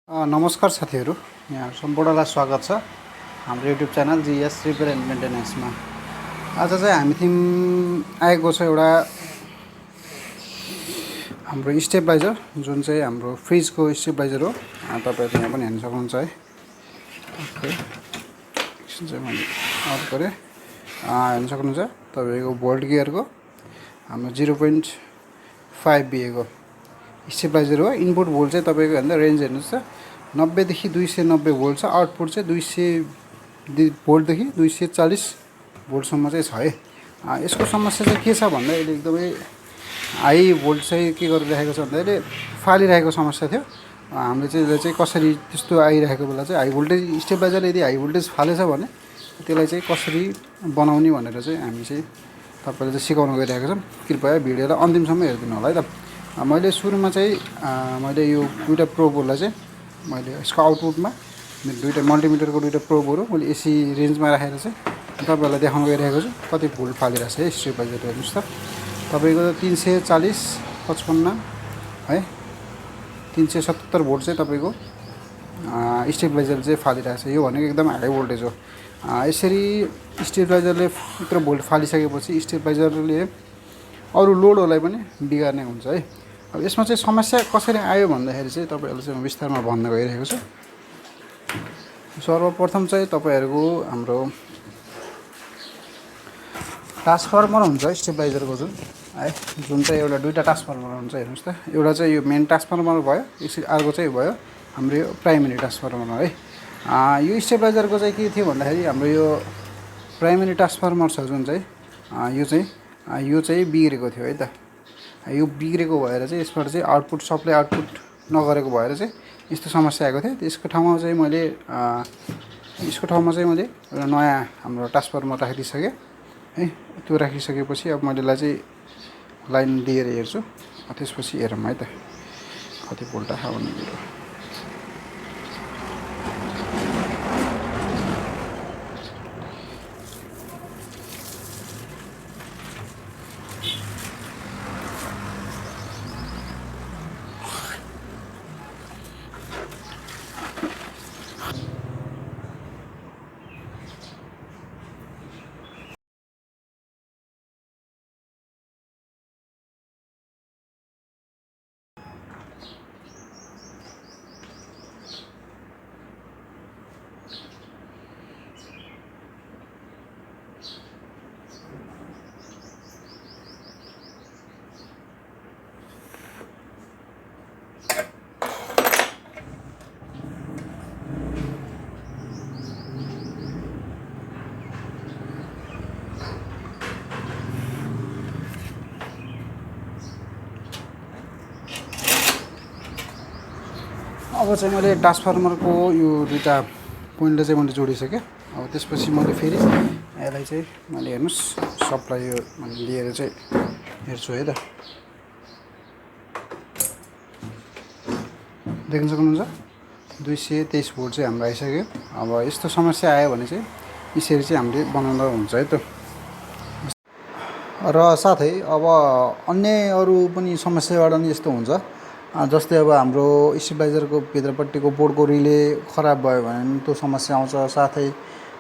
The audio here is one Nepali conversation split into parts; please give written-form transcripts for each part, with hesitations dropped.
नमस्कार साथीहरू, यहाँ सम्पूर्णलाई स्वागत छ हाम्रो YouTube channel GS repair and मेन्टेनेन्समा। आज चाहिँ हामी आएको छ एउटा हाम्रो स्टेबलाइजर, जुन चाहिँ हाम्रो फ्रिजको स्टेबलाइजर हो। तपाईँहरूले यहाँ पनि हेर्न सक्नुहुन्छ है। ओके, एकछिन चाहिँ मैले अफ गरेँ। हेर्न सक्नुहुन्छ तपाईँको भोल्ट गियरको हाम्रो 0.5 बिएको स्टेबलाइजर हो। इनपुट भोल्ट चाहिँ तपाईँको हेर्दा रेन्ज हेर्नुहोस् त 90 देखि 290 भोल्ट छ। आउटपुट चाहिँ 200 भोल्टदेखि 240 भोल्टसम्म चाहिँ छ है। यसको समस्या चाहिँ के छ भन्दा यसले एकदमै हाई भोल्ट चाहिँ के गरिरहेको छ भन्दा यसले फालिरहेको समस्या थियो। हामीले चाहिँ यसलाई चाहिँ कसरी त्यस्तो आइरहेको बेला चाहिँ हाई भोल्टेज स्टेबलाइजरले यदि हाई भोल्टेज फालेछ भने त्यसलाई चाहिँ कसरी बनाउने भनेर चाहिँ हामी चाहिँ तपाईँलाई चाहिँ सिकाउन गइरहेको छौँ। कृपया भिडियोलाई अन्तिमसम्म हेरिदिनु होला है त। मैले सुरुमा चाहिँ मैले यो दुईवटा प्रोबहरूलाई चाहिँ मैले यसको आउटपुटमा दुईवटा मल्टिमिटरको दुईवटा प्रोबहरू मैले एसी रेन्जमा राखेर चाहिँ तपाईँहरूलाई देखाउन गइरहेको छु कति भोल्ट फालिरहेको छ है स्टेबलाइजर। हेर्नुहोस् त तपाईँको 340 55 है 377 भोल्ट चाहिँ तपाईँको स्टेबलाइजर चाहिँ फालिरहेको छ। यो भनेको एकदम हाई भोल्टेज हो। यसरी स्टेबलाइजरले यत्रो भोल्ट फालिसकेपछि स्टेबलाइजरले अरू लोडहरूलाई पनि बिगार्ने हुन्छ है। अब यसमा चाहिँ समस्या कसरी आयो भन्दाखेरि चाहिँ तपाईँहरूलाई चाहिँ म विस्तारमा भन्न गइरहेको छु। सर्वप्रथम चाहिँ तपाईँहरूको हाम्रो ट्रान्सफर्मर हुन्छ स्टेबलाइजरको जुन चाहिँ एउटा दुईवटा ट्रान्सफर्मर हुन्छ। हेर्नुहोस् त, एउटा चाहिँ यो मेन ट्रान्सफर्मर भयो, यसरी अर्को चाहिँ भयो हाम्रो यो प्राइमेरी ट्रान्सफर्मर है। यो स्टेबलाइजरको चाहिँ के थियो भन्दाखेरि हाम्रो यो प्राइमेरी ट्रान्सफर्मर छ जुन चाहिँ यो चाहिँ बिग्रेको थियो है त। यो बिग्रेको भएर चाहिँ यसबाट चाहिँ आउटपुट सप्लाई आउटपुट नगरेको भएर चाहिँ यस्तो समस्या आएको थियो। त्यसको ठाउँमा चाहिँ मैले एउटा नयाँ हाम्रो ट्रान्सफर्मर राखिदिइसकेँ है। त्यो राखिसकेपछि अब मैले यसलाई चाहिँ लाइन दिएर हेर्छु। त्यसपछि हेरौँ है त कति भोल्ट आयो भन्ने। अब चाहिँ मैले ट्रान्सफर्मरको यो दुईवटा पोइन्टलाई चाहिँ मैले जोडिसकेँ। अब त्यसपछि मैले फेरि यसलाई चाहिँ मैले हेर्नुहोस् सप्लाई यो मैले लिएर चाहिँ हेर्छु है त। देख्न सक्नुहुन्छ 223 भोल्ट चाहिँ हाम्रो आइसक्यो। अब यस्तो समस्या आयो भने चाहिँ यसरी चाहिँ हामीले बनाउँदा हुन्छ है त। र साथै अब अन्य अरू पनि समस्याबाट नि यस्तो हुन्छ। जस्तै अब हाम्रो स्टेबलाइजरको भित्रपट्टिको बोर्डको रिले खराब भयो भने त्यो समस्या आउँछ। साथै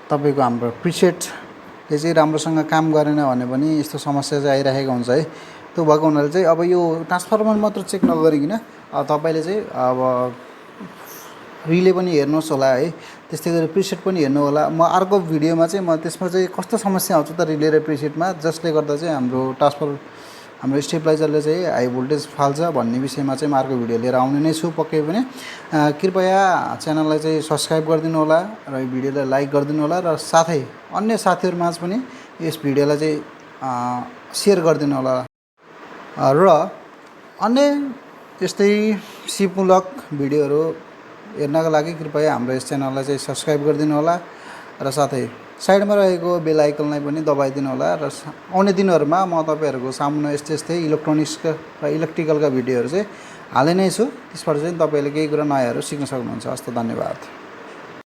तपाईँको हाम्रो प्रिसेटले चाहिँ राम्रोसँग काम गरेन भने पनि यस्तो समस्या चाहिँ आइरहेको हुन्छ है। त्यो भएको हुनाले चाहिँ अब यो ट्रान्सफर्मर मात्र चेक नगरिकन तपाईँले चाहिँ अब रिले पनि हेर्नुहोस् होला है। त्यस्तै गरी प्रिसेट पनि हेर्नु होला। म अर्को भिडियोमा चाहिँ म त्यसमा चाहिँ कस्तो समस्या आउँछ त रिले र प्रिसेटमा, जसले गर्दा चाहिँ हाम्रो स्टेबलाइजरले चाहिँ हाई भोल्टेज फाल्छ भन्ने विषयमा चाहिँ म अर्को भिडियो लिएर आउने नै छु पक्कै पनि। कृपया च्यानललाई चाहिँ सब्सक्राइब गरिदिनु होला र यो भिडियोलाई लाइक गरिदिनु होला र साथै अन्य साथीहरूमाझ पनि यस भिडियोलाई चाहिँ सेयर गरिदिनु होला। र अन्य यस्तै सिपमूलक भिडियोहरू हेर्नका लागि कृपया हाम्रो यस च्यानललाई चाहिँ सब्सक्राइब गरिदिनु होला र साथै साइडमा रहेको बेल आइकनलाई पनि दबाइदिनु होला। र आउने दिनहरूमा म तपाईँहरूको सामुन्ने यस्तै इलेक्ट्रोनिक्सका र इलेक्ट्रिकलका भिडियोहरू चाहिँ हालै नै छु। त्यसबाट चाहिँ तपाईँले केही कुरा नयाँहरू सिक्न सक्नुहुन्छ। हस् त, धन्यवाद।